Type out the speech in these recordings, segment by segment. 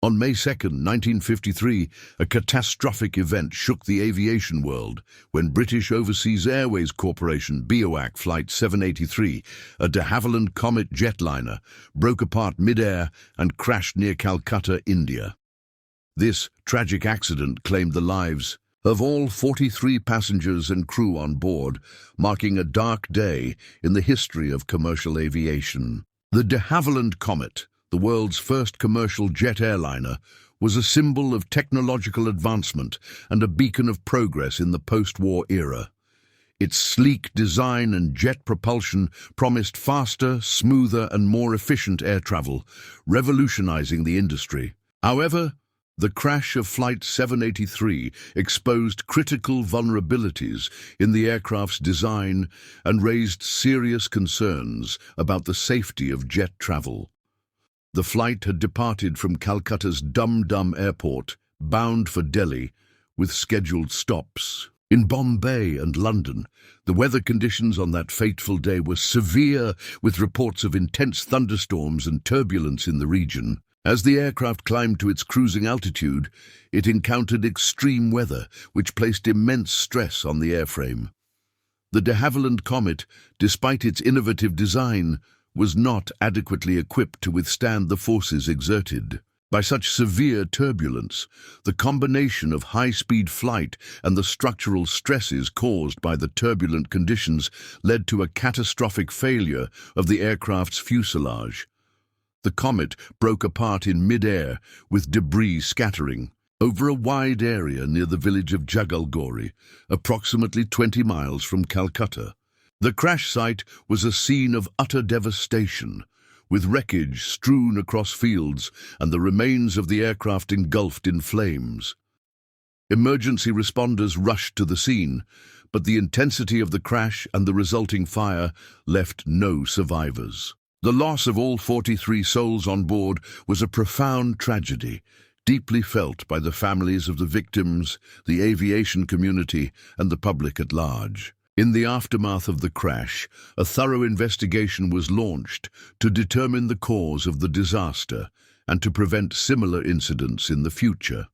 On May 2, 1953, a catastrophic event shook the aviation world when British Overseas Airways Corporation BOAC Flight 783, a de Havilland Comet jetliner, broke apart mid-air and crashed near Calcutta, India. This tragic accident claimed the lives of all 43 passengers and crew on board, marking a dark day in the history of commercial aviation. The de Havilland Comet, the world's first commercial jet airliner, was a symbol of technological advancement and a beacon of progress in the post-war era. Its sleek design and jet propulsion promised faster, smoother, and more efficient air travel, revolutionizing the industry. However, the crash of Flight 783 exposed critical vulnerabilities in the aircraft's design and raised serious concerns about the safety of jet travel. The flight had departed from Calcutta's Dum Dum Airport, bound for Delhi, with scheduled stops. In Bombay and London, the weather conditions on that fateful day were severe, with reports of intense thunderstorms and turbulence in the region. As the aircraft climbed to its cruising altitude, it encountered extreme weather, which placed immense stress on the airframe. The de Havilland Comet, despite its innovative design, was not adequately equipped to withstand the forces exerted by such severe turbulence. The combination of high-speed flight and the structural stresses caused by the turbulent conditions led to a catastrophic failure of the aircraft's fuselage. The Comet broke apart in mid-air, with debris scattering over a wide area near the village of Jagalgori, approximately 20 miles from Calcutta. The crash site was a scene of utter devastation, with wreckage strewn across fields and the remains of the aircraft engulfed in flames. Emergency responders rushed to the scene, but the intensity of the crash and the resulting fire left no survivors. The loss of all 43 souls on board was a profound tragedy, deeply felt by the families of the victims, the aviation community, and the public at large. In the aftermath of the crash, a thorough investigation was launched to determine the cause of the disaster and to prevent similar incidents in the future.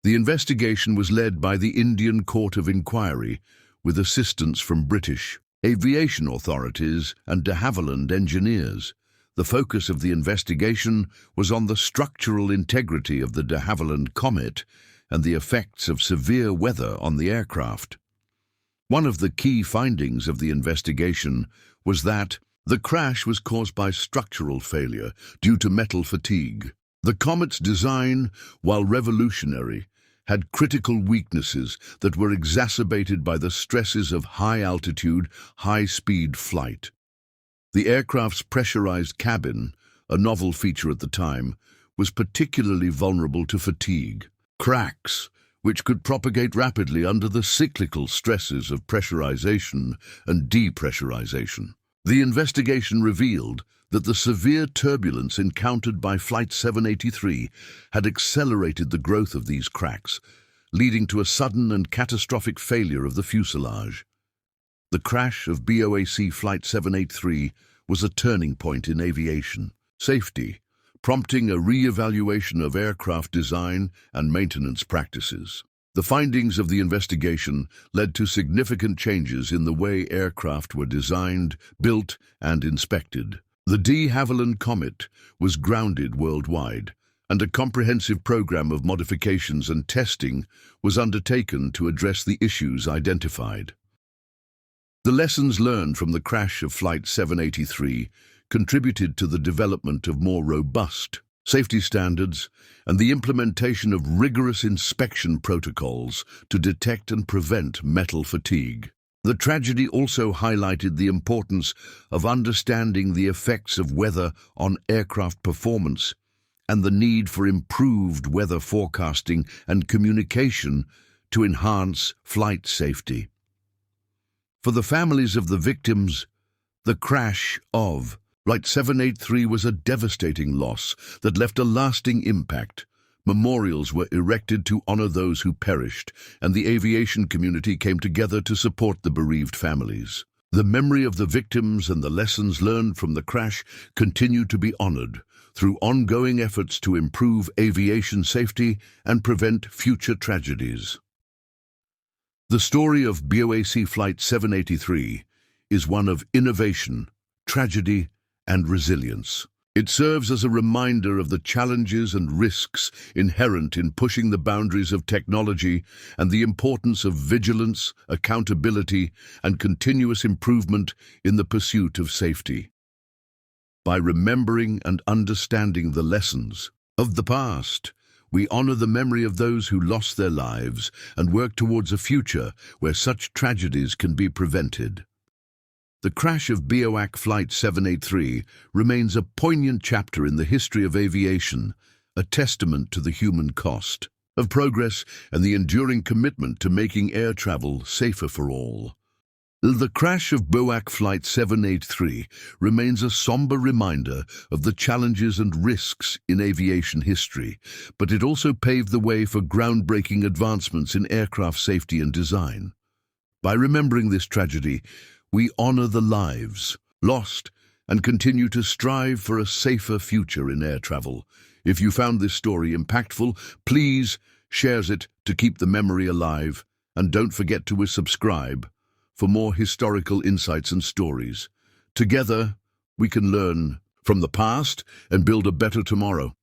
The investigation was led by the Indian Court of Inquiry, with assistance from British aviation authorities and de Havilland engineers. The focus of the investigation was on the structural integrity of the de Havilland Comet and the effects of severe weather on the aircraft. One of the key findings of the investigation was that the crash was caused by structural failure due to metal fatigue. The Comet's design, while revolutionary, had critical weaknesses that were exacerbated by the stresses of high-altitude, high-speed flight. The aircraft's pressurized cabin, a novel feature at the time, was particularly vulnerable to fatigue. Cracks, which could propagate rapidly under the cyclical stresses of pressurization and depressurization. The investigation revealed that the severe turbulence encountered by Flight 783 had accelerated the growth of these cracks, leading to a sudden and catastrophic failure of the fuselage. The crash of BOAC Flight 783 was a turning point in aviation safety, prompting a re-evaluation of aircraft design and maintenance practices. The findings of the investigation led to significant changes in the way aircraft were designed, built, and inspected. The de Havilland Comet was grounded worldwide, and a comprehensive program of modifications and testing was undertaken to address the issues identified. The lessons learned from the crash of Flight 783 contributed to the development of more robust safety standards and the implementation of rigorous inspection protocols to detect and prevent metal fatigue. The tragedy also highlighted the importance of understanding the effects of weather on aircraft performance and the need for improved weather forecasting and communication to enhance flight safety. For the families of the victims, the crash of Flight 783 was a devastating loss that left a lasting impact. Memorials were erected to honor those who perished, and the aviation community came together to support the bereaved families. The memory of the victims and the lessons learned from the crash continue to be honored through ongoing efforts to improve aviation safety and prevent future tragedies. The story of BOAC Flight 783 is one of innovation, tragedy, and resilience. It serves as a reminder of the challenges and risks inherent in pushing the boundaries of technology and the importance of vigilance, accountability, and continuous improvement in the pursuit of safety. By remembering and understanding the lessons of the past, we honor the memory of those who lost their lives and work towards a future where such tragedies can be prevented. The crash of BOAC Flight 783 remains a poignant chapter in the history of aviation, a testament to the human cost of progress and the enduring commitment to making air travel safer for all. The crash of BOAC Flight 783 remains a somber reminder of the challenges and risks in aviation history, but it also paved the way for groundbreaking advancements in aircraft safety and design. By remembering this tragedy, we honor the lives lost and continue to strive for a safer future in air travel. If you found this story impactful, please share it to keep the memory alive, and don't forget to subscribe for more historical insights and stories. Together, we can learn from the past and build a better tomorrow.